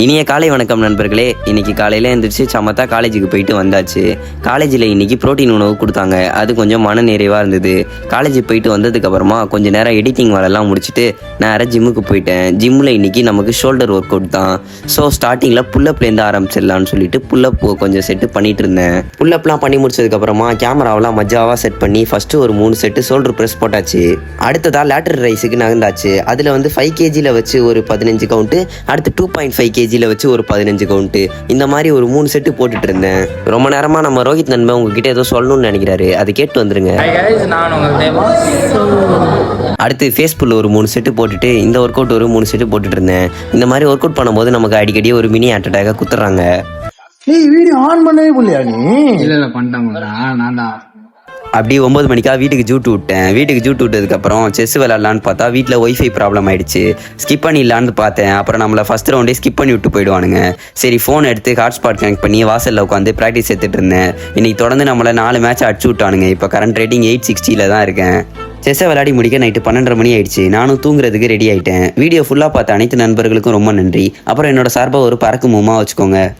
இனிய காலை வணக்கம் நண்பர்களே. இன்னைக்கு காலையில் எழுந்திரிச்சு சமத்தா காலேஜுக்கு போயிட்டு வந்தாச்சு. காலேஜில் இன்னைக்கு புரோட்டீன் உணவு கொடுத்தாங்க. அது கொஞ்சம் மன நிறைவாக இருந்தது. காலேஜுக்கு போயிட்டு வந்ததுக்கப்புறமா கொஞ்சம் நேரம் எடிட்டிங் வேலைலாம் முடிச்சுட்டு நேராக ஜிம்முக்கு போயிட்டேன். ஜிம்மில் இன்னைக்கு நமக்கு ஷோல்டர் ஒர்க் அவுட் தான். ஸோ ஸ்டார்டிங்கில் புல்லப்லேருந்து ஆரம்பிச்சிடலான்னு சொல்லிட்டு புல்லப் கொஞ்சம் செட்டு பண்ணிட்டு இருந்தேன். புல்லப்லாம் பண்ணி முடிச்சதுக்கப்புறமா கேமராவெலாம் மஜாவாக செட் பண்ணி ஃபஸ்ட்டு ஒரு 3 செட்டு ஷோல்டர் ப்ரெஸ் போட்டாச்சு. அடுத்ததாக லேட்டர் ரைஸுக்கு நகர்ந்தாச்சு. அதில் வந்து 5 kgயில் வச்சு ஒரு 15 கவுண்ட்டு, அடுத்து 2.5 kgயில் வச்சு ஒரு 15 கவுண்ட்டு, இந்த மாதிரி ஒரு 3 செட்டு போட்டுட்டு இருந்தேன். ரொம்ப நேரமாக நம்ம ரோஹித் நண்பன் உங்ககிட்ட ஏதோ சொல்லணும்னு நினைக்கிறாரு, அது கேட்டு வந்துருங்க. அடுத்து ஃபேஸ் புல் ஒரு 3 செட்டு போட்டுட்டு இந்த ஒர்க் அவுட் ஒரு 3 செட்டு போட்டுட்டு இருந்தேன். இந்த மாதிரி ஒர்க் அவுட் பண்ணும்போது நமக்கு அடிக்கடி ஒரு மினி ஹார்ட் அட்டாக குத்துறாங்க. வீடியோ ஆன் பண்ணவே இல்லையா நீ? இல்ல பண்ணிட்டேன் நான் தான். அப்படி 9 மணிக்கா வீட்டுக்கு ஜூட்டு விட்டேன். வீட்டுக்கு ஜூட்டு விட்டதுக்கப்புறம் செஸ் விளாட்லான்னு பார்த்தா வீட்டில் ஒய்ஃபை ப்ராப்ளம் ஆயிடுச்சு. ஸ்கிப் பண்ணிடலான்னு பார்த்தேன். அப்புறம் நம்மளை ஃபஸ்ட் ரவுண்டே ஸ்கிப் பண்ணி விட்டு போயிடுவானுங்க. சரி, ஃபோன் எடுத்து ஹாட்ஸ்பாட் கனெக்ட் பண்ணி வாசலில் உட்காந்து ப்ராக்டிஸ் எடுத்துகிட்டு இருந்தேன். இன்னைக்கு தொடர்ந்து நம்மளை 4 மேட்ச் அடிச்சு விட்டானுங்க. இப்போ கரண்ட் ரேட்டிங் 860 தான் இருக்கேன். செஸ்ஸை விளையாடி முடிக்க நைட்டு 12:30 மணி ஆயிடுச்சு. நானும் தூங்குறதுக்கு ரெடி ஆகிட்டேன். வீடியோ ஃபுல்லாக பார்த்த அனைத்து நண்பர்களுக்கும் ரொம்ப நன்றி. அப்புறம் என்னோட சார்பாக ஒரு பறக்கு மூமா வச்சுக்கோங்க.